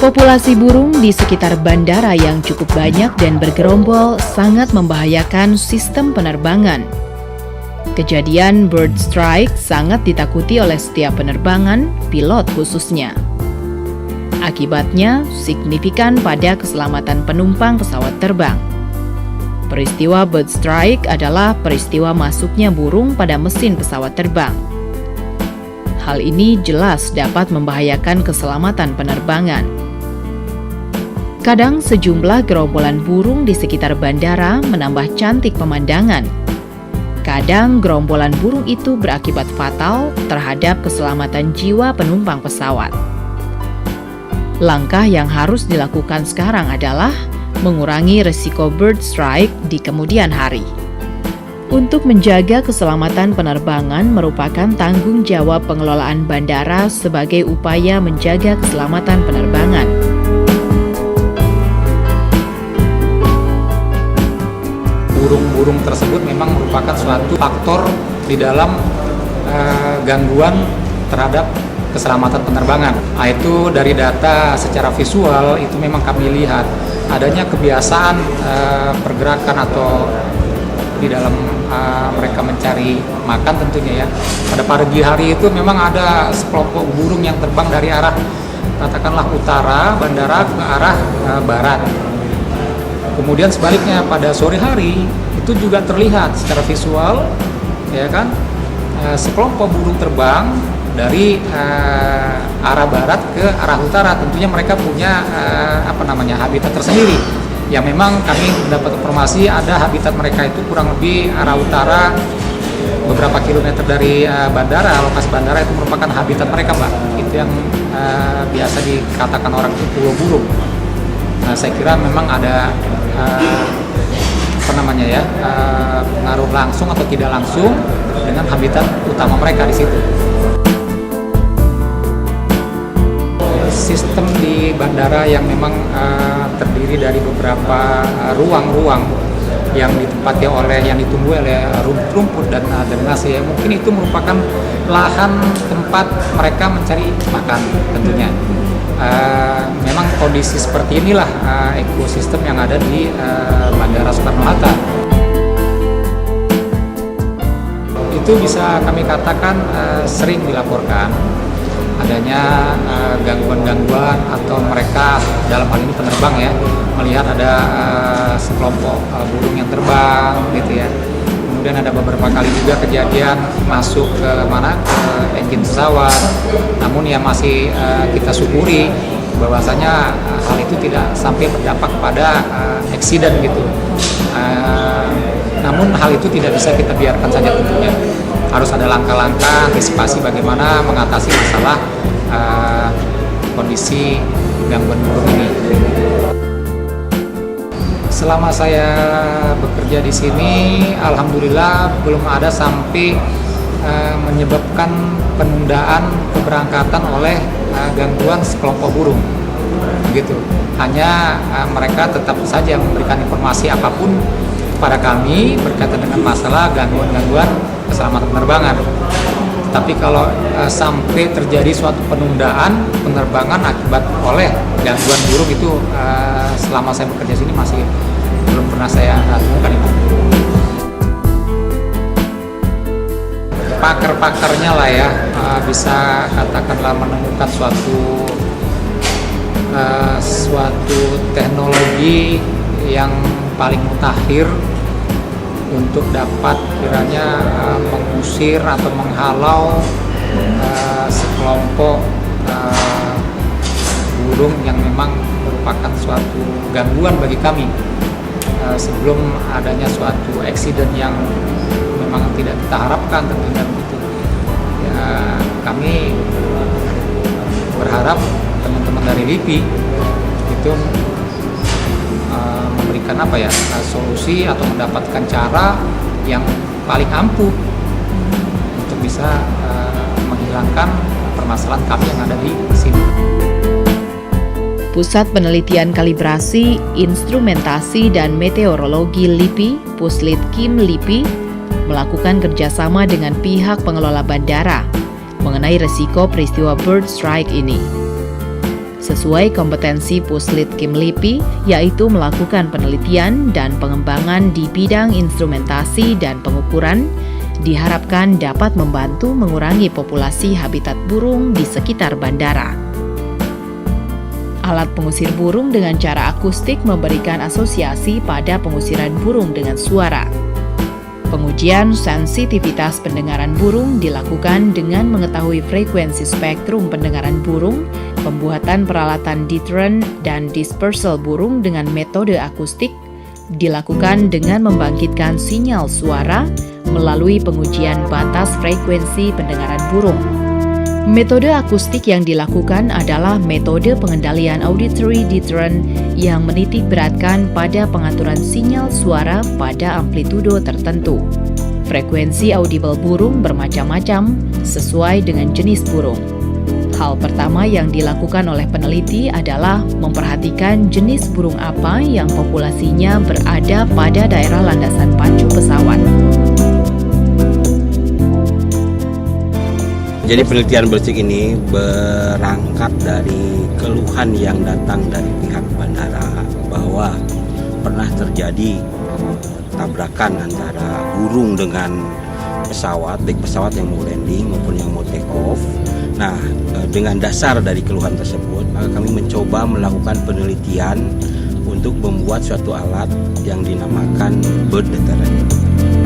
Populasi burung di sekitar bandara yang cukup banyak dan bergerombol sangat membahayakan sistem penerbangan. Kejadian bird strike sangat ditakuti oleh setiap penerbangan, pilot khususnya. Akibatnya signifikan pada keselamatan penumpang pesawat terbang. Peristiwa bird strike adalah peristiwa masuknya burung pada mesin pesawat terbang. Hal ini jelas dapat membahayakan keselamatan penerbangan. Kadang sejumlah gerombolan burung di sekitar bandara menambah cantik pemandangan. Kadang gerombolan burung itu berakibat fatal terhadap keselamatan jiwa penumpang pesawat. Langkah yang harus dilakukan sekarang adalah mengurangi risiko bird strike di kemudian hari. Untuk menjaga keselamatan penerbangan merupakan tanggung jawab pengelolaan bandara sebagai upaya menjaga keselamatan penerbangan. Burung-burung tersebut memang merupakan suatu faktor di dalam gangguan terhadap keselamatan penerbangan. Itu dari data secara visual itu memang kami lihat adanya kebiasaan pergerakan atau di dalam mereka mencari makan tentunya ya. Pada pagi hari itu memang ada sekelompok burung yang terbang dari arah katakanlah utara bandara ke arah barat. Kemudian sebaliknya pada sore hari itu juga terlihat secara visual ya kan sekelompok burung terbang dari arah barat ke arah utara. Tentunya mereka punya habitat tersendiri. Yang memang kami mendapat informasi ada habitat mereka itu kurang lebih arah utara beberapa kilometer dari bandara, lokasi bandara itu merupakan habitat mereka, Mbak. Itu yang biasa dikatakan orang itu pulau burung. Nah, saya kira memang ada pengaruh langsung atau tidak langsung dengan habitat utama mereka di situ. Sistem di bandara yang memang terdiri dari beberapa ruang-ruang yang ditempati yang ditumbuhi oleh rumput dan drainase, mungkin itu merupakan lahan tempat mereka mencari makan tentunya. Memang kondisi seperti inilah ekosistem yang ada di Bandara Soekarno-Hatta. Itu bisa kami katakan sering dilaporkan adanya gangguan-gangguan atau mereka dalam hal ini penerbang ya melihat ada sekelompok burung yang terbang gitu ya. Kemudian ada beberapa kali juga kejadian masuk ke engine pesawat. Namun ya masih kita syukuri bahwasanya hal itu tidak sampai berdampak pada eksiden gitu. Namun hal itu tidak bisa kita biarkan saja tentunya. Harus ada langkah-langkah antisipasi bagaimana mengatasi masalah kondisi gangguan burung ini. Selama saya bekerja di sini, alhamdulillah belum ada sampai menyebabkan penundaan keberangkatan oleh gangguan sekelompok burung. Begitu. Hanya mereka tetap saja memberikan informasi apapun kepada kami berkaitan dengan masalah gangguan-gangguan keselamatan penerbangan. Tapi kalau sampai terjadi suatu penundaan penerbangan akibat oleh gangguan burung itu selama saya bekerja sini masih belum pernah saya temukan itu. Pakar-pakarnya lah ya bisa katakanlah menemukan suatu teknologi yang paling mutakhir untuk dapat kiranya mengusir atau menghalau sekelompok burung yang memang merupakan suatu gangguan bagi kami sebelum adanya suatu eksiden yang memang tidak kita harapkan tentunya begitu. Ya, kami berharap teman-teman dari LIPI itu memberikan solusi atau mendapatkan cara yang paling ampuh untuk bisa menghilangkan permasalahan kami yang ada di sini. Pusat Penelitian Kalibrasi, Instrumentasi dan Meteorologi LIPI, Puslitkim LIPI, melakukan kerjasama dengan pihak pengelola bandara mengenai risiko peristiwa bird strike ini. sesuai kompetensi Puslit Kim LIPI, yaitu melakukan penelitian dan pengembangan di bidang instrumentasi dan pengukuran, diharapkan dapat membantu mengurangi populasi habitat burung di sekitar bandara. Alat pengusir burung dengan cara akustik memberikan asosiasi pada pengusiran burung dengan suara. Pengujian sensitivitas pendengaran burung dilakukan dengan mengetahui frekuensi spektrum pendengaran burung, pembuatan peralatan deterrent dan dispersal burung dengan metode akustik, dilakukan dengan membangkitkan sinyal suara melalui pengujian batas frekuensi pendengaran burung. Metode akustik yang dilakukan adalah metode pengendalian auditory deterrent yang menitik beratkan pada pengaturan sinyal suara pada amplitudo tertentu. Frekuensi audible burung bermacam-macam sesuai dengan jenis burung. Hal pertama yang dilakukan oleh peneliti adalah memperhatikan jenis burung apa yang populasinya berada pada daerah landasan pacu pesawat. Jadi penelitian bersih ini berangkat dari keluhan yang datang dari pihak bandara bahwa pernah terjadi tabrakan antara burung dengan pesawat, baik pesawat yang mau landing maupun yang mau take off. Nah, dengan dasar dari keluhan tersebut, maka kami mencoba melakukan penelitian untuk membuat suatu alat yang dinamakan bird deterrent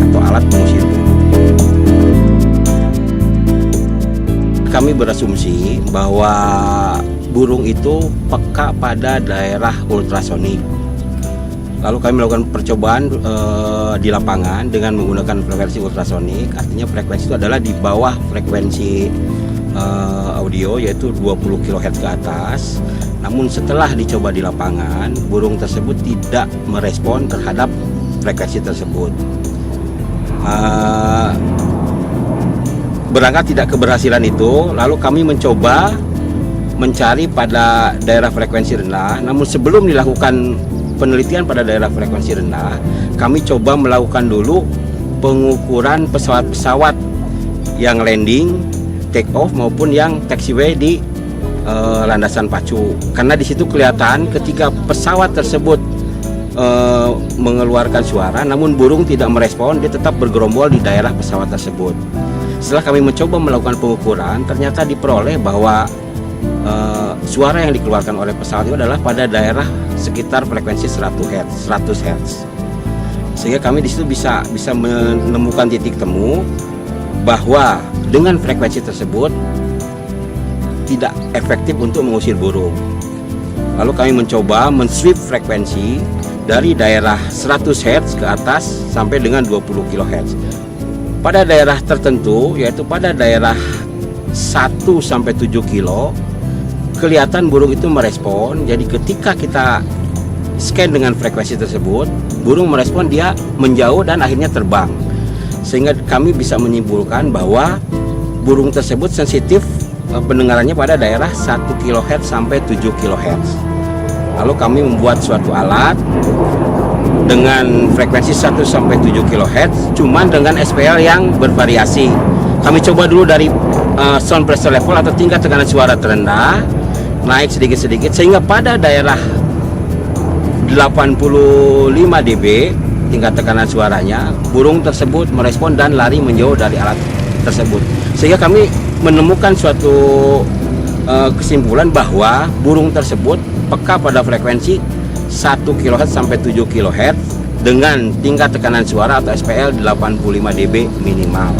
atau alat pengusir burung. Kami berasumsi bahwa burung itu peka pada daerah ultrasonik. Lalu kami melakukan percobaan di lapangan dengan menggunakan frekuensi ultrasonik. Artinya frekuensi itu adalah di bawah frekuensi audio, yaitu 20 kHz ke atas. Namun setelah dicoba di lapangan, burung tersebut tidak merespon terhadap frekuensi tersebut. Berangkat tidak keberhasilan itu, lalu kami mencoba mencari pada daerah frekuensi rendah. Namun sebelum dilakukan penelitian pada daerah frekuensi rendah, kami coba melakukan dulu pengukuran pesawat-pesawat yang landing, take off maupun yang taxiway di landasan pacu. Karena di situ kelihatan ketika pesawat tersebut mengeluarkan suara, namun burung tidak merespon, dia tetap bergerombol di daerah pesawat tersebut. Setelah kami mencoba melakukan pengukuran, ternyata diperoleh bahwa suara yang dikeluarkan oleh pesawat itu adalah pada daerah sekitar frekuensi 100 Hz. Sehingga kami di situ bisa menemukan titik temu bahwa dengan frekuensi tersebut tidak efektif untuk mengusir burung. Lalu kami mencoba men-sweep frekuensi dari daerah 100 Hz ke atas sampai dengan 20 kHz. Pada daerah tertentu, yaitu pada daerah 1-7 kilo, kelihatan burung itu merespon. Jadi ketika kita scan dengan frekuensi tersebut, burung merespon, dia menjauh dan akhirnya terbang. Sehingga kami bisa menyimpulkan bahwa burung tersebut sensitif pendengarannya pada daerah 1 kHz sampai 7 kHz. Lalu kami membuat suatu alat dengan frekuensi 1-7 kHz, cuman dengan SPL yang bervariasi. Kami coba dulu dari sound pressure level atau tingkat tekanan suara terendah, naik sedikit-sedikit sehingga pada daerah 85 dB tingkat tekanan suaranya, burung tersebut merespon dan lari menjauh dari alat tersebut. Sehingga kami menemukan suatu kesimpulan bahwa burung tersebut peka pada frekuensi 1 kHz sampai 7 kHz dengan tingkat tekanan suara atau SPL 85 dB minimal.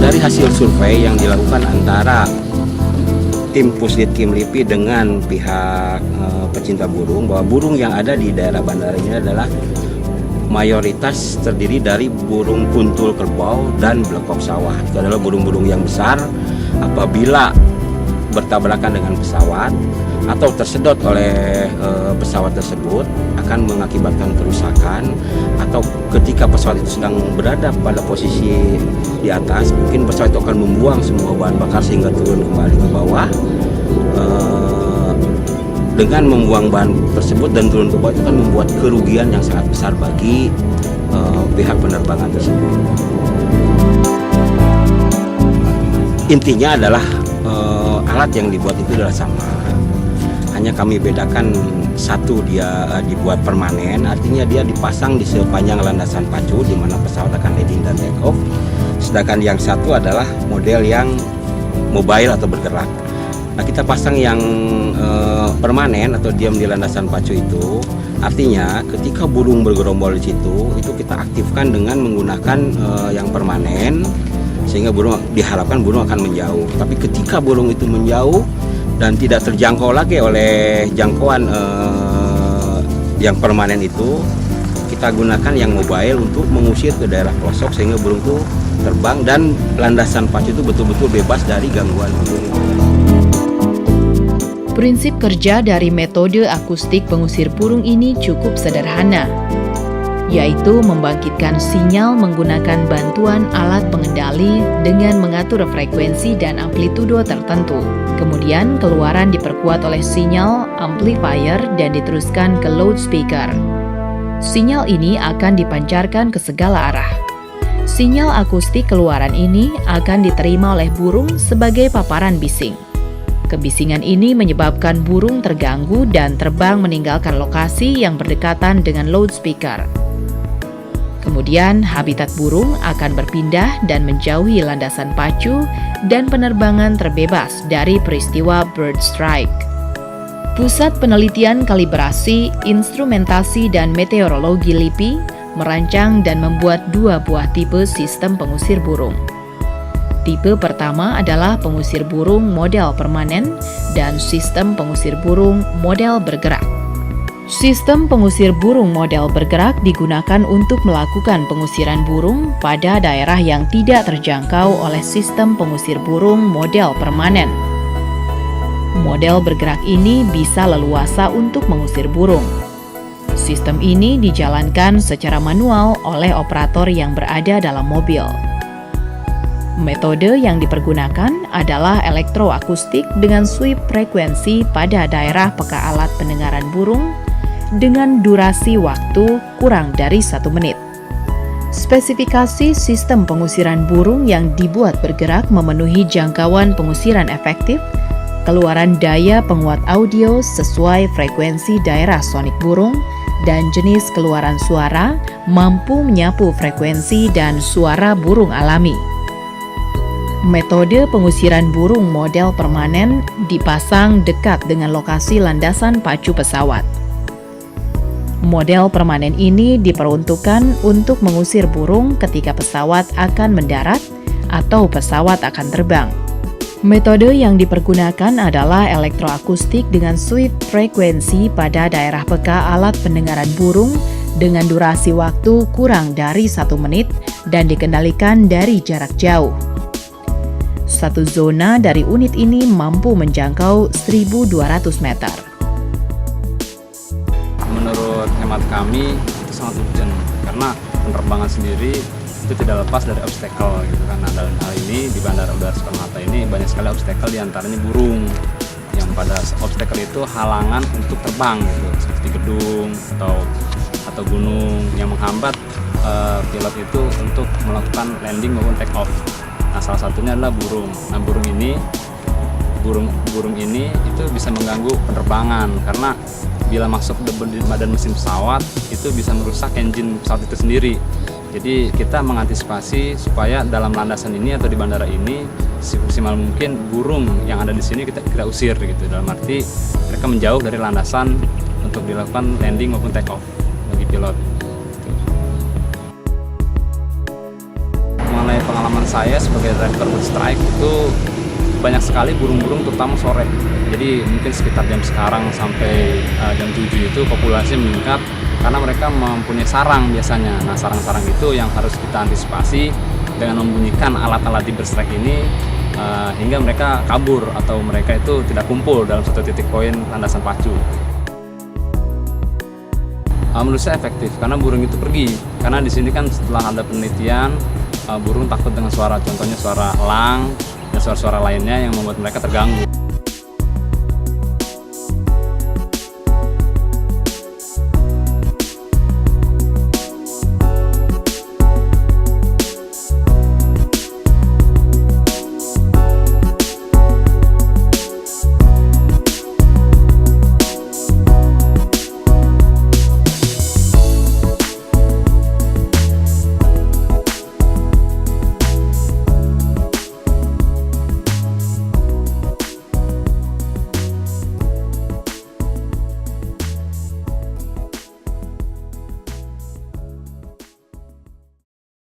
Dari hasil survei yang dilakukan antara tim Puslit Kim LIPI dengan pihak pecinta burung, bahwa burung yang ada di daerah bandara ini adalah mayoritas terdiri dari burung kuntul kerbau dan blekok sawah. Itu adalah burung-burung yang besar. Apabila bertabrakan dengan pesawat atau tersedot oleh pesawat tersebut akan mengakibatkan kerusakan, atau ketika pesawat itu sedang berada pada posisi di atas, mungkin pesawat itu akan membuang semua bahan bakar sehingga turun kembali ke bawah. Dengan membuang bahan tersebut dan turun ke bawah itu akan membuat kerugian yang sangat besar bagi pihak penerbangan tersebut. intinya adalah alat yang dibuat itu adalah sama. Hanya kami bedakan satu dia dibuat permanen, artinya dia dipasang di sepanjang landasan pacu di mana pesawat akan landing dan take off. Sedangkan yang satu adalah model yang mobile atau bergerak. Nah, kita pasang yang permanen atau diam di landasan pacu itu, artinya ketika burung bergerombol di situ, itu kita aktifkan dengan menggunakan yang permanen, sehingga diharapkan burung akan menjauh. Tapi ketika burung itu menjauh dan tidak terjangkau lagi oleh jangkauan yang permanen itu, kita gunakan yang mobile untuk mengusir ke daerah pelosok sehingga burung itu terbang dan landasan pacu itu betul-betul bebas dari gangguan burung. Prinsip kerja dari metode akustik pengusir burung ini cukup sederhana, yaitu membangkitkan sinyal menggunakan bantuan alat pengendali dengan mengatur frekuensi dan amplitudo tertentu. Kemudian keluaran diperkuat oleh sinyal amplifier dan diteruskan ke loudspeaker. Sinyal ini akan dipancarkan ke segala arah. Sinyal akustik keluaran ini akan diterima oleh burung sebagai paparan bising. Kebisingan ini menyebabkan burung terganggu dan terbang meninggalkan lokasi yang berdekatan dengan loudspeaker. Kemudian habitat burung akan berpindah dan menjauhi landasan pacu dan penerbangan terbebas dari peristiwa bird strike. Pusat Penelitian Kalibrasi, Instrumentasi dan Meteorologi LIPI merancang dan membuat 2 buah tipe sistem pengusir burung. Tipe pertama adalah pengusir burung model permanen dan sistem pengusir burung model bergerak. Sistem pengusir burung model bergerak digunakan untuk melakukan pengusiran burung pada daerah yang tidak terjangkau oleh sistem pengusir burung model permanen. Model bergerak ini bisa leluasa untuk mengusir burung. Sistem ini dijalankan secara manual oleh operator yang berada dalam mobil. Metode yang dipergunakan adalah elektroakustik dengan sweep frekuensi pada daerah peka alat pendengaran burung dengan durasi waktu kurang dari 1 menit. Spesifikasi sistem pengusiran burung yang dibuat bergerak memenuhi jangkauan pengusiran efektif, keluaran daya penguat audio sesuai frekuensi daerah sonik burung, dan jenis keluaran suara mampu menyapu frekuensi dan suara burung alami. Metode pengusiran burung model permanen dipasang dekat dengan lokasi landasan pacu pesawat. Model permanen ini diperuntukkan untuk mengusir burung ketika pesawat akan mendarat atau pesawat akan terbang. Metode yang dipergunakan adalah elektroakustik dengan sweep frekuensi pada daerah peka alat pendengaran burung dengan durasi waktu kurang dari 1 menit dan dikendalikan dari jarak jauh. Satu zona dari unit ini mampu menjangkau 1.200 meter. Menurut hemat kami itu sangat urgent karena penerbangan sendiri itu tidak lepas dari obstacle gitu kan. Nah, dalam hal ini di Bandara Udara Soekarno-Hatta ini banyak sekali obstacle, diantaranya burung yang pada obstacle itu halangan untuk terbang gitu, seperti gedung atau gunung yang menghambat pilot itu untuk melakukan landing maupun take off. Nah, salah satunya adalah burung. Nah, burung ini itu bisa mengganggu penerbangan karena bila masuk di badan mesin pesawat itu bisa merusak engine pesawat itu sendiri. Jadi kita mengantisipasi supaya dalam landasan ini atau di bandara ini semaksimal mungkin burung yang ada di sini kita usir gitu. Dalam arti mereka menjauh dari landasan untuk dilakukan landing maupun take off bagi pilot. Mengenai pengalaman saya sebagai driver bird strike itu banyak sekali burung-burung terutama sore. Jadi mungkin sekitar jam sekarang sampai jam 7 itu populasi meningkat karena mereka mempunyai sarang biasanya. Nah, sarang-sarang itu yang harus kita antisipasi dengan membunyikan alat-alat di bird strike ini hingga mereka kabur atau mereka itu tidak kumpul dalam satu titik poin landasan pacu. Menurut saya efektif karena burung itu pergi. Karena di sini kan setelah ada penelitian burung takut dengan suara, contohnya suara elang dan suara-suara lainnya yang membuat mereka terganggu.